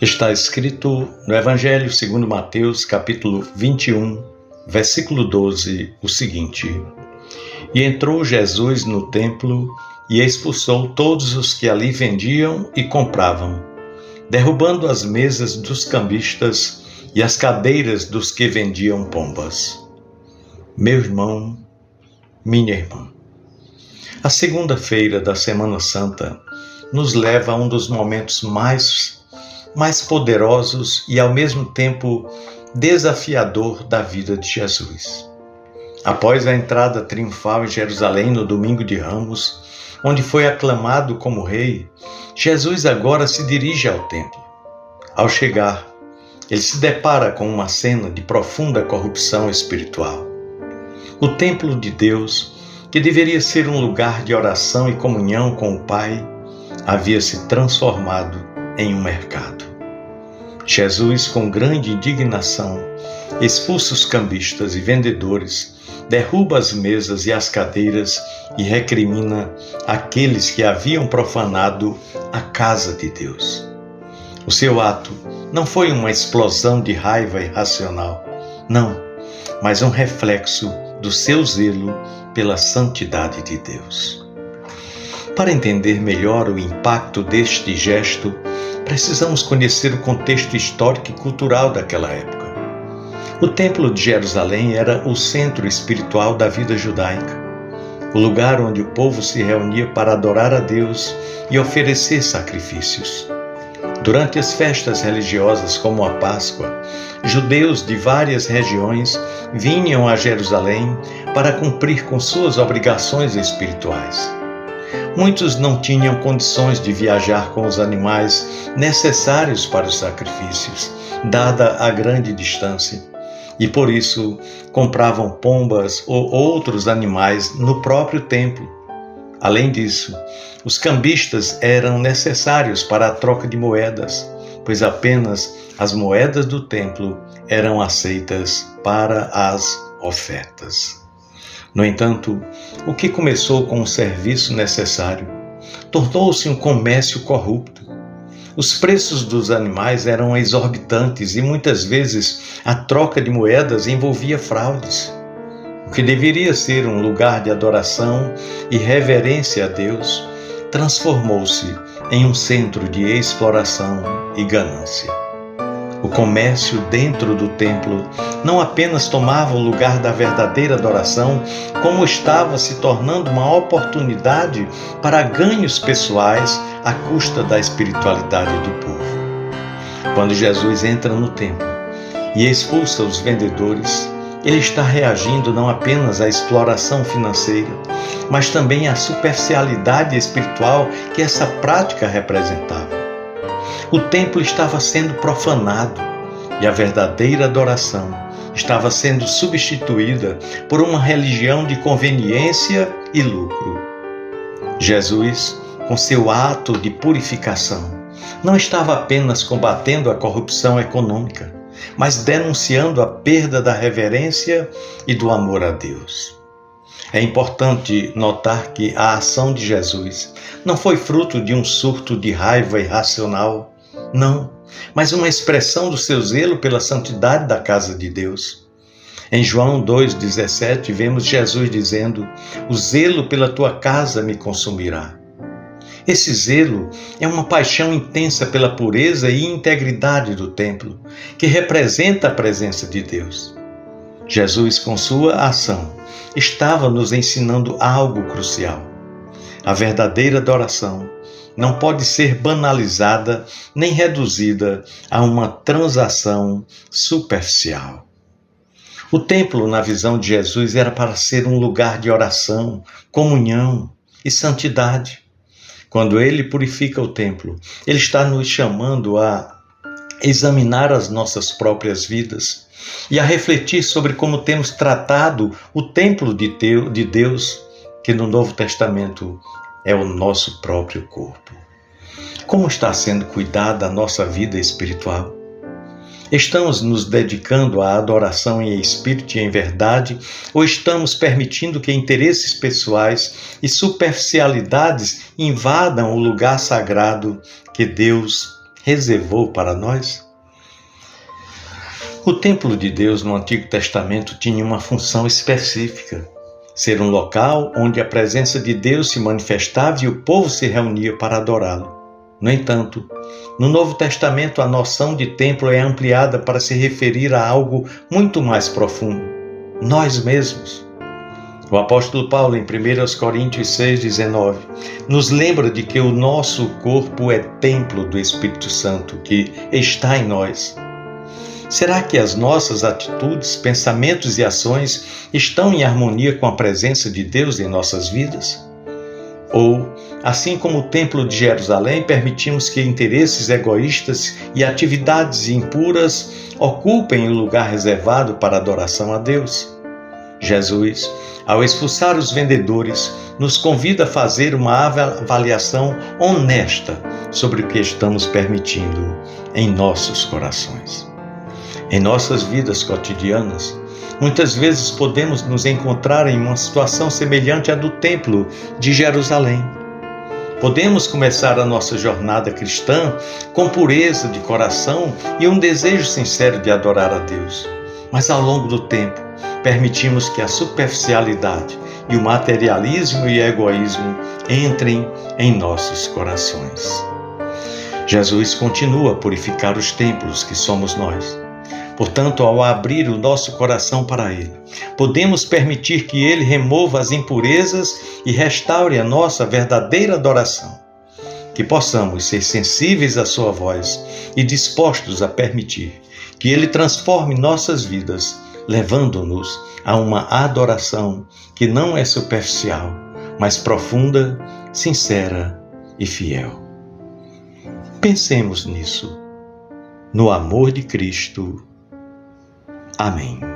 Está escrito no Evangelho segundo Mateus, capítulo 21, versículo 12, o seguinte: E entrou Jesus no templo e expulsou todos os que ali vendiam e compravam, derrubando as mesas dos cambistas e as cadeiras dos que vendiam pombas. Meu irmão, minha irmã, a segunda-feira da Semana Santa nos leva a um dos momentos mais poderosos e ao mesmo tempo desafiador da vida de Jesus. Após a entrada triunfal em Jerusalém no domingo de Ramos, onde foi aclamado como rei, Jesus agora se dirige ao templo. Ao chegar, ele se depara com uma cena de profunda corrupção espiritual. O templo de Deus, que deveria ser um lugar de oração e comunhão com o Pai, havia se transformado em um mercado. Jesus, com grande indignação, expulsa os cambistas e vendedores, derruba as mesas e as cadeiras e recrimina aqueles que haviam profanado a casa de Deus. O seu ato não foi uma explosão de raiva irracional, não, mas um reflexo do seu zelo pela santidade de Deus. Para entender melhor o impacto deste gesto, precisamos conhecer o contexto histórico e cultural daquela época. O Templo de Jerusalém era o centro espiritual da vida judaica, o lugar onde o povo se reunia para adorar a Deus e oferecer sacrifícios. Durante as festas religiosas como a Páscoa, judeus de várias regiões vinham a Jerusalém para cumprir com suas obrigações espirituais. Muitos não tinham condições de viajar com os animais necessários para os sacrifícios, dada a grande distância, e por isso compravam pombas ou outros animais no próprio templo. Além disso, os cambistas eram necessários para a troca de moedas, pois apenas as moedas do templo eram aceitas para as ofertas. No entanto, o que começou com um serviço necessário tornou-se um comércio corrupto. Os preços dos animais eram exorbitantes e muitas vezes a troca de moedas envolvia fraudes. O que deveria ser um lugar de adoração e reverência a Deus transformou-se em um centro de exploração e ganância. O comércio dentro do templo não apenas tomava o lugar da verdadeira adoração, como estava se tornando uma oportunidade para ganhos pessoais à custa da espiritualidade do povo. Quando Jesus entra no templo e expulsa os vendedores, ele está reagindo não apenas à exploração financeira, mas também à superficialidade espiritual que essa prática representava. O templo estava sendo profanado e a verdadeira adoração estava sendo substituída por uma religião de conveniência e lucro. Jesus, com seu ato de purificação, não estava apenas combatendo a corrupção econômica, mas denunciando a perda da reverência e do amor a Deus. É importante notar que a ação de Jesus não foi fruto de um surto de raiva irracional, não, mas uma expressão do seu zelo pela santidade da casa de Deus. Em João 2,17, vemos Jesus dizendo: "O zelo pela tua casa me consumirá." Esse zelo é uma paixão intensa pela pureza e integridade do templo, que representa a presença de Deus. Jesus, com sua ação, estava nos ensinando algo crucial. A verdadeira adoração não pode ser banalizada nem reduzida a uma transação superficial. O templo, na visão de Jesus, era para ser um lugar de oração, comunhão e santidade. Quando ele purifica o templo, ele está nos chamando a examinar as nossas próprias vidas e a refletir sobre como temos tratado o templo de Deus, que no Novo Testamento é o nosso próprio corpo. Como está sendo cuidada a nossa vida espiritual? Estamos nos dedicando à adoração em espírito e em verdade, ou estamos permitindo que interesses pessoais e superficialidades invadam o lugar sagrado que Deus reservou para nós? O templo de Deus no Antigo Testamento tinha uma função específica: ser um local onde a presença de Deus se manifestava e o povo se reunia para adorá-lo. No entanto, no Novo Testamento a noção de templo é ampliada para se referir a algo muito mais profundo: nós mesmos. O apóstolo Paulo, em 1 Coríntios 6,19, nos lembra de que o nosso corpo é templo do Espírito Santo que está em nós. Será que as nossas atitudes, pensamentos e ações estão em harmonia com a presença de Deus em nossas vidas? Ou, assim como o Templo de Jerusalém, permitimos que interesses egoístas e atividades impuras ocupem o lugar reservado para a adoração a Deus? Jesus, ao expulsar os vendedores, nos convida a fazer uma avaliação honesta sobre o que estamos permitindo em nossos corações. Em nossas vidas cotidianas, muitas vezes podemos nos encontrar em uma situação semelhante à do Templo de Jerusalém. Podemos começar a nossa jornada cristã com pureza de coração e um desejo sincero de adorar a Deus. Mas ao longo do tempo, permitimos que a superficialidade e o materialismo e egoísmo entrem em nossos corações. Jesus continua a purificar os templos que somos nós. Portanto, ao abrir o nosso coração para Ele, podemos permitir que Ele remova as impurezas e restaure a nossa verdadeira adoração. Que possamos ser sensíveis à Sua voz e dispostos a permitir que Ele transforme nossas vidas, levando-nos a uma adoração que não é superficial, mas profunda, sincera e fiel. Pensemos nisso, no amor de Cristo. Amém.